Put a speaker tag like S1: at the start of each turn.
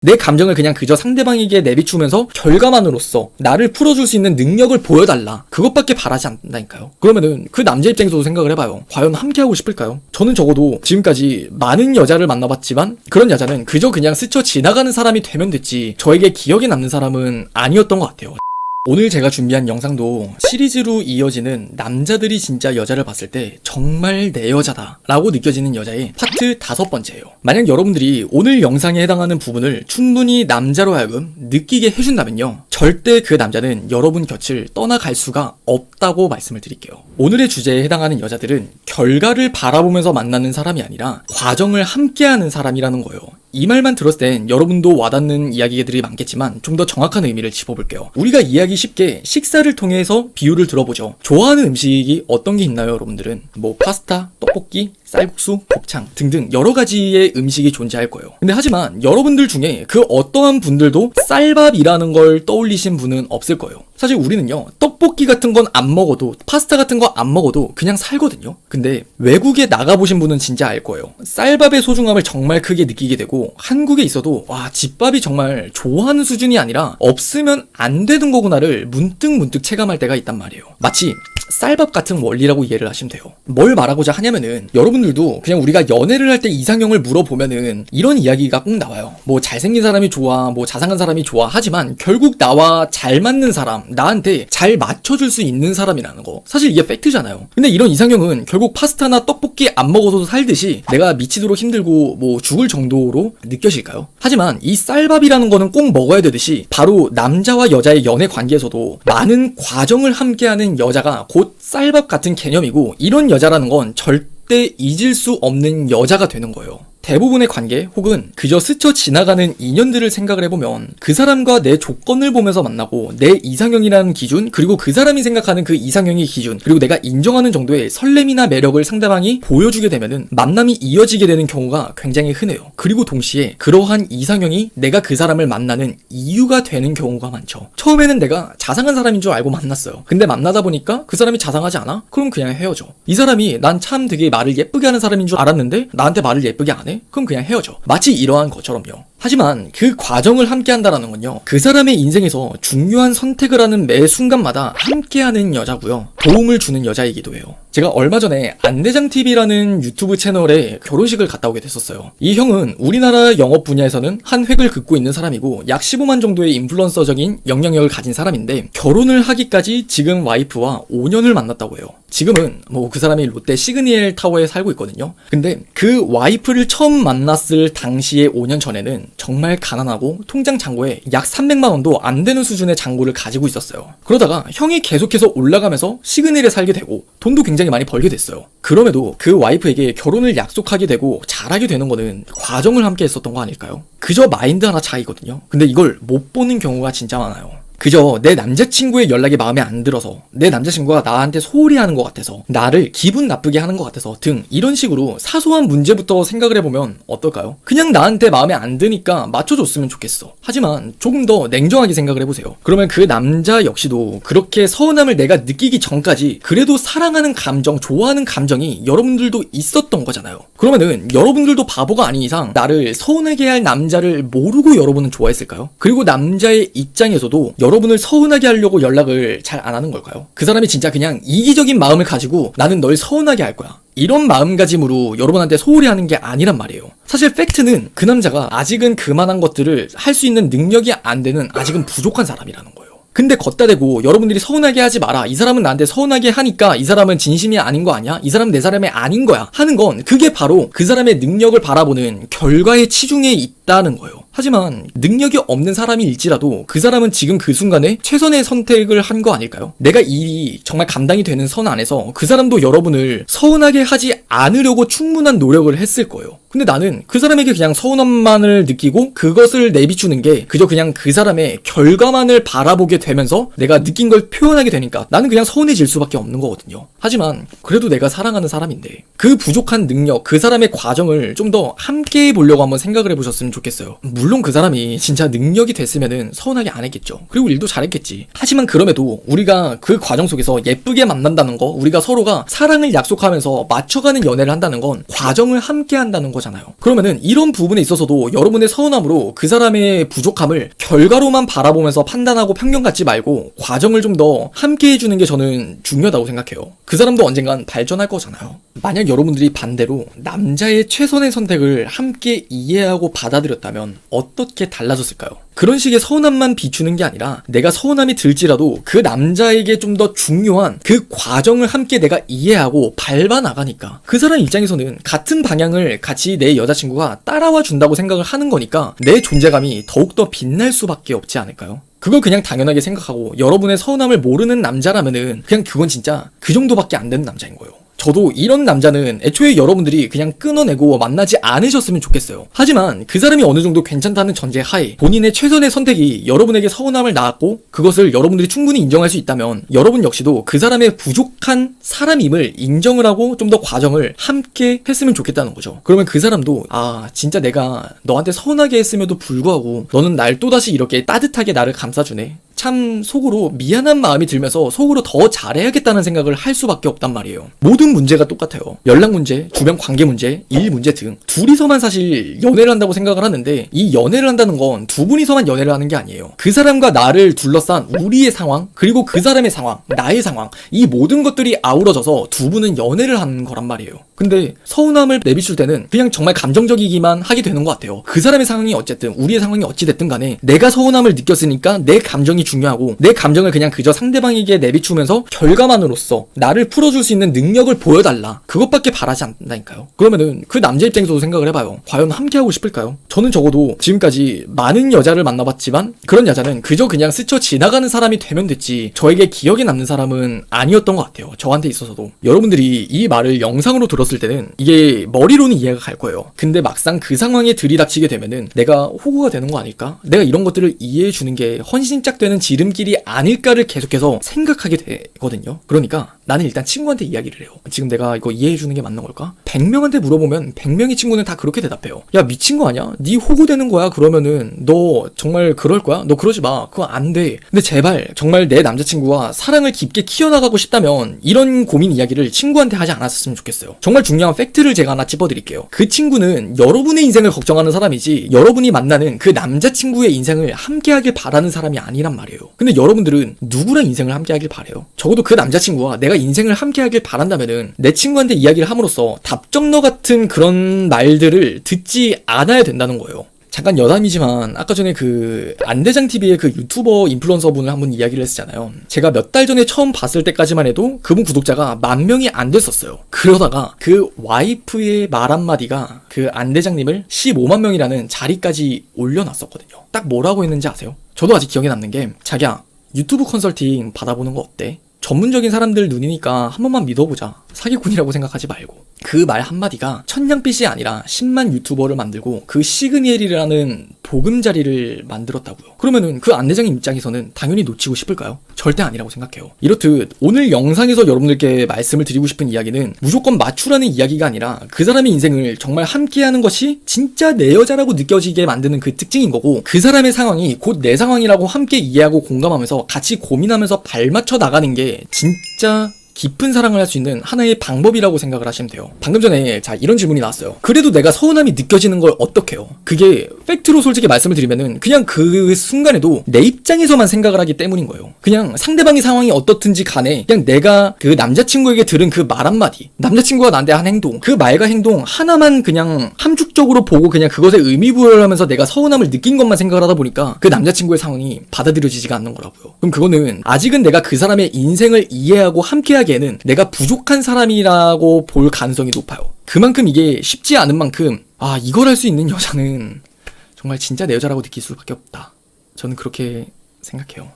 S1: 내 감정을 그냥 그저 상대방에게 내비추면서 결과만으로써 나를 풀어줄 수 있는 능력을 보여달라, 그것밖에 바라지 않는다니까요. 그러면은 그 남자 입장에서도 생각을 해봐요. 과연 함께하고 싶을까요? 저는 적어도 지금까지 많은 여자를 만나봤지만 그런 여자는 그저 그냥 스쳐 지나가는 사람이 되면 됐지 저에게 기억에 남는 사람은 아니었던 것 같아요. 오늘 제가 준비한 영상도 시리즈로 이어지는 남자들이 진짜 여자를 봤을 때 정말 내 여자다 라고 느껴지는 여자의 파트 5번째예요. 만약 여러분들이 오늘 영상에 해당하는 부분을 충분히 남자로 하여금 느끼게 해준다면요, 절대 그 남자는 여러분 곁을 떠나갈 수가 없다고 말씀을 드릴게요. 오늘의 주제에 해당하는 여자들은 결과를 바라보면서 만나는 사람이 아니라 과정을 함께하는 사람이라는 거예요. 이 말만 들었을 땐 여러분도 와닿는 이야기들이 많겠지만 좀 더 정확한 의미를 짚어볼게요. 우리가 이해하기 쉽게 식사를 통해서 비유를 들어보죠. 좋아하는 음식이 어떤 게 있나요, 여러분들은? 뭐 파스타, 떡볶이, 쌀국수, 곱창 등등 여러 가지의 음식이 존재할 거예요. 근데 하지만 여러분들 중에 그 어떠한 분들도 쌀밥이라는 걸 떠올리신 분은 없을 거예요. 사실 우리는요, 떡볶이 같은 건 안 먹어도, 파스타 같은 거 안 먹어도 그냥 살거든요. 근데 외국에 나가보신 분은 진짜 알 거예요. 쌀밥의 소중함을 정말 크게 느끼게 되고, 한국에 있어도 와, 집밥이 정말 좋아하는 수준이 아니라 없으면 안 되는 거구나를 문득 체감할 때가 있단 말이에요. 마치 쌀밥 같은 원리라고 이해를 하시면 돼요. 뭘 말하고자 하냐면은, 여러분들도 그냥 우리가 연애를 할 때 이상형을 물어보면은 이런 이야기가 꼭 나와요. 뭐 잘생긴 사람이 좋아, 뭐 자상한 사람이 좋아, 하지만 결국 나와 잘 맞는 사람, 나한테 잘 맞춰줄 수 있는 사람이라는 거, 사실 이게 팩트잖아요. 근데 이런 이상형은 결국 파스타나 떡볶이 안 먹어도 살듯이 내가 미치도록 힘들고 뭐 죽을 정도로 느껴질까요? 하지만 이 쌀밥이라는 거는 꼭 먹어야 되듯이 바로 남자와 여자의 연애 관계에서도 많은 과정을 함께하는 여자가 곧 쌀밥 같은 개념이고, 이런 여자라는 건 절대 잊을 수 없는 여자가 되는 거예요. 대부분의 관계 혹은 그저 스쳐 지나가는 인연들을 생각을 해보면 그 사람과 내 조건을 보면서 만나고, 내 이상형이라는 기준, 그리고 그 사람이 생각하는 그 이상형의 기준, 그리고 내가 인정하는 정도의 설렘이나 매력을 상대방이 보여주게 되면은 만남이 이어지게 되는 경우가 굉장히 흔해요. 그리고 동시에 그러한 이상형이 내가 그 사람을 만나는 이유가 되는 경우가 많죠. 처음에는 내가 자상한 사람인 줄 알고 만났어요. 근데 만나다 보니까 그 사람이 자상하지 않아? 그럼 그냥 헤어져. 이 사람이 난 참 되게 말을 예쁘게 하는 사람인 줄 알았는데 나한테 말을 예쁘게 안 해? 그럼 그냥 헤어져. 마치 이러한 것처럼요. 하지만 그 과정을 함께 한다라는 건요, 그 사람의 인생에서 중요한 선택을 하는 매 순간마다 함께하는 여자고요, 도움을 주는 여자이기도 해요. 제가 얼마 전에 안대장TV라는 유튜브 채널에 결혼식을 갔다 오게 됐었어요. 이 형은 우리나라 영업 분야에서는 한 획을 긋고 있는 사람이고 약 15만 정도의 인플루언서적인 영향력을 가진 사람인데, 결혼을 하기까지 지금 와이프와 5년을 만났다고 해요. 지금은 뭐 그 사람이 롯데 시그니엘 타워에 살고 있거든요. 근데 그 와이프를 처음 만났을 당시의 5년 전에는 정말 가난하고 통장 잔고에 약 300만 원도 안 되는 수준의 잔고를 가지고 있었어요. 그러다가 형이 계속해서 올라가면서 시그니엘에 살게 되고 돈도 굉장히 많이 벌게 됐어요. 그럼에도 그 와이프에게 결혼을 약속하게 되고 잘하게 되는 거는 과정을 함께 했었던 거 아닐까요? 그저 마인드 하나 차이거든요. 근데 이걸 못 보는 경우가 진짜 많아요. 그저 내 남자친구의 연락이 마음에 안 들어서, 내 남자친구가 나한테 소홀히 하는 것 같아서, 나를 기분 나쁘게 하는 것 같아서 등 이런 식으로 사소한 문제부터 생각을 해보면 어떨까요? 그냥 나한테 마음에 안 드니까 맞춰줬으면 좋겠어. 하지만 조금 더 냉정하게 생각을 해보세요. 그러면 그 남자 역시도 그렇게 서운함을 내가 느끼기 전까지 그래도 사랑하는 감정, 좋아하는 감정이 여러분들도 있었던 거잖아요. 그러면은 여러분들도 바보가 아닌 이상 나를 서운하게 할 남자를 모르고 여러분은 좋아했을까요? 그리고 남자의 입장에서도 여러분을 서운하게 하려고 연락을 잘 안 하는 걸까요? 그 사람이 진짜 그냥 이기적인 마음을 가지고 나는 널 서운하게 할 거야, 이런 마음가짐으로 여러분한테 소홀히 하는 게 아니란 말이에요. 사실 팩트는 그 남자가 아직은 그만한 것들을 할 수 있는 능력이 안 되는, 아직은 부족한 사람이라는 거예요. 근데 걷다 대고 여러분들이 서운하게 하지 마라, 이 사람은 나한테 서운하게 하니까 이 사람은 진심이 아닌 거 아니야? 이 사람은 내 사람이 아닌 거야 하는 건, 그게 바로 그 사람의 능력을 바라보는 결과의 치중에 있다는 거예요. 하지만 능력이 없는 사람일지라도 그 사람은 지금 그 순간에 최선의 선택을 한 거 아닐까요? 내가 이 일이 정말 감당이 되는 선 안에서 그 사람도 여러분을 서운하게 하지 않으려고 충분한 노력을 했을 거예요. 근데 나는 그 사람에게 그냥 서운함만을 느끼고 그것을 내비추는 게 그저 그냥 그 사람의 결과만을 바라보게 되면서 내가 느낀 걸 표현하게 되니까 나는 그냥 서운해질 수밖에 없는 거거든요. 하지만 그래도 내가 사랑하는 사람인데 그 부족한 능력, 그 사람의 과정을 좀 더 함께 해보려고 한번 생각을 해보셨으면 좋겠어요. 좋겠어요. 물론 그 사람이 진짜 능력이 됐으면은 서운하게 안 했겠죠. 그리고 일도 잘했겠지. 하지만 그럼에도 우리가 그 과정 속에서 예쁘게 만난다는 거, 우리가 서로가 사랑을 약속하면서 맞춰가는 연애를 한다는 건 과정을 함께 한다는 거잖아요. 그러면은 이런 부분에 있어서도 여러분의 서운함으로 그 사람의 부족함을 결과로만 바라보면서 판단하고 편견 갖지 말고 과정을 좀 더 함께 해주는 게 저는 중요하다고 생각해요. 그 사람도 언젠간 발전할 거잖아요. 만약 여러분들이 반대로 남자의 최선의 선택을 함께 이해하고 받아들였다면 어떻게 달라졌을까요? 그런 식의 서운함만 비추는 게 아니라 내가 서운함이 들지라도 그 남자에게 좀 더 중요한 그 과정을 함께 내가 이해하고 밟아 나가니까 그 사람 입장에서는 같은 방향을 같이 내 여자친구가 따라와 준다고 생각을 하는 거니까 내 존재감이 더욱더 빛날 수밖에 없지 않을까요? 그걸 그냥 당연하게 생각하고 여러분의 서운함을 모르는 남자라면은 그냥 그건 진짜 그 정도밖에 안 되는 남자인 거예요. 저도 이런 남자는 애초에 여러분들이 그냥 끊어내고 만나지 않으셨으면 좋겠어요. 하지만 그 사람이 어느 정도 괜찮다는 전제 하에 본인의 최선의 선택이 여러분에게 서운함을 낳았고 그것을 여러분들이 충분히 인정할 수 있다면 여러분 역시도 그 사람의 부족한 사람임을 인정을 하고 좀 더 과정을 함께 했으면 좋겠다는 거죠. 그러면 그 사람도 진짜 내가 너한테 서운하게 했음에도 불구하고 너는 날 또다시 이렇게 따뜻하게 나를 감싸주네. 참 속으로 미안한 마음이 들면서 속으로 더 잘해야겠다는 생각을 할 수밖에 없단 말이에요. 모든 문제가 똑같아요. 연락 문제, 주변 관계 문제, 일 문제 등 둘이서만 사실 연애를 한다고 생각을 하는데 이 연애를 한다는 건 두 분이서만 연애를 하는 게 아니에요. 그 사람과 나를 둘러싼 우리의 상황, 그리고 그 사람의 상황, 나의 상황, 이 모든 것들이 아우러져서 두 분은 연애를 하는 거란 말이에요. 근데 서운함을 내비출 때는 그냥 정말 감정적이기만 하게 되는 것 같아요. 그 사람의 상황이 어쨌든 우리의 상황이 어찌됐든 간에 내가 서운함을 느꼈으니까 내 감정이 중요하고 내 감정을 그냥 그저 상대방에게 내비추면서 결과만으로써 나를 풀어줄 수 있는 능력을 보여달라, 그것밖에 바라지 않는다니까요. 그러면은 그 남자 입장에서도 생각을 해봐요. 과연 함께하고 싶을까요? 저는 적어도 지금까지 많은 여자를 만나봤지만 그런 여자는 그저 그냥 스쳐 지나가는 사람이 되면 됐지 저에게 기억에 남는 사람은 아니었던 것 같아요. 저한테 있어서도. 여러분들이 이 말을 영상으로 들었을 때는 이게 머리로는 이해가 갈 거예요. 근데 막상 그 상황에 들이닥치게 되면은 내가 호구가 되는 거 아닐까? 내가 이런 것들을 이해해주는 게 헌신짝되는 지름길이 아닐까를 계속해서 생각하게 되거든요. 그러니까 나는 일단 친구한테 이야기를 해요. 지금 내가 이거 이해해주는 게 맞는 걸까? 100명한테 물어보면 100명의 친구는 다 그렇게 대답해요. 야, 미친 거 아니야? 네 호구 되는 거야? 그러면은 너 정말 그럴 거야? 너 그러지 마. 그거 안 돼. 근데 제발 정말 내 남자친구와 사랑을 깊게 키워나가고 싶다면 이런 고민 이야기를 친구한테 하지 않았으면 좋겠어요. 정말 중요한 팩트를 제가 하나 짚어드릴게요. 그 친구는 여러분의 인생을 걱정하는 사람이지 여러분이 만나는 그 남자친구의 인생을 함께하길 바라는 사람이 아니란 말이에요. 근데 여러분들은 누구랑 인생을 함께하길 바래요? 적어도 그 남자친구와 내가 인생을 함께하길 바란다면은 내 친구한테 이야기를 함으로써 답정너 같은 그런 말들을 듣지 않아야 된다는 거예요. 잠깐 여담이지만 아까 전에 그 안대장TV의 그 유튜버 인플루언서 분을 한번 이야기를 했잖아요. 제가 몇 달 전에 처음 봤을 때까지만 해도 그분 구독자가 10,000명이 안 됐었어요. 그러다가 그 와이프의 말 한마디가 그 안대장님을 15만 명이라는 자리까지 올려놨었거든요. 딱 뭐라고 했는지 아세요? 저도 아직 기억에 남는 게 자기야, 유튜브 컨설팅 받아보는 거 어때? 전문적인 사람들 눈이니까 한 번만 믿어보자. 사기꾼이라고 생각하지 말고. 그 말 한마디가 천냥빛이 아니라 10만 유튜버를 만들고 그 시그니엘이라는 보금자리를 만들었다고요. 그러면은 그 안대장님 입장에서는 당연히 놓치고 싶을까요? 절대 아니라고 생각해요. 이렇듯 오늘 영상에서 여러분들께 말씀을 드리고 싶은 이야기는 무조건 맞추라는 이야기가 아니라 그 사람의 인생을 정말 함께하는 것이 진짜 내 여자라고 느껴지게 만드는 그 특징인 거고, 그 사람의 상황이 곧 내 상황이라고 함께 이해하고 공감하면서 같이 고민하면서 발맞춰 나가는 게 진짜 깊은 사랑을 할 수 있는 하나의 방법이라고 생각을 하시면 돼요. 방금 전에 이런 질문이 나왔어요. 그래도 내가 서운함이 느껴지는 걸 어떡해요? 그게 팩트로 솔직히 말씀을 드리면은 그냥 그 순간에도 내 입장에서만 생각을 하기 때문인 거예요. 그냥 상대방의 상황이 어떻든지 간에 그냥 내가 그 남자친구에게 들은 그 말 한마디, 남자친구가 나한테 한 행동, 그 말과 행동 하나만 그냥 함축적으로 보고 그냥 그것에 의미 부여를 하면서 내가 서운함을 느낀 것만 생각을 하다 보니까 그 남자친구의 상황이 받아들여지지가 않는 거라고요. 그럼 그거는 아직은 내가 그 사람의 인생을 이해하고 함께하기 에는 내가 부족한 사람이라고 볼 가능성이 높아요. 그만큼 이게 쉽지 않은 만큼 이걸 할 수 있는 여자는 정말 진짜 내 여자라고 느낄 수밖에 없다. 저는 그렇게 생각해요.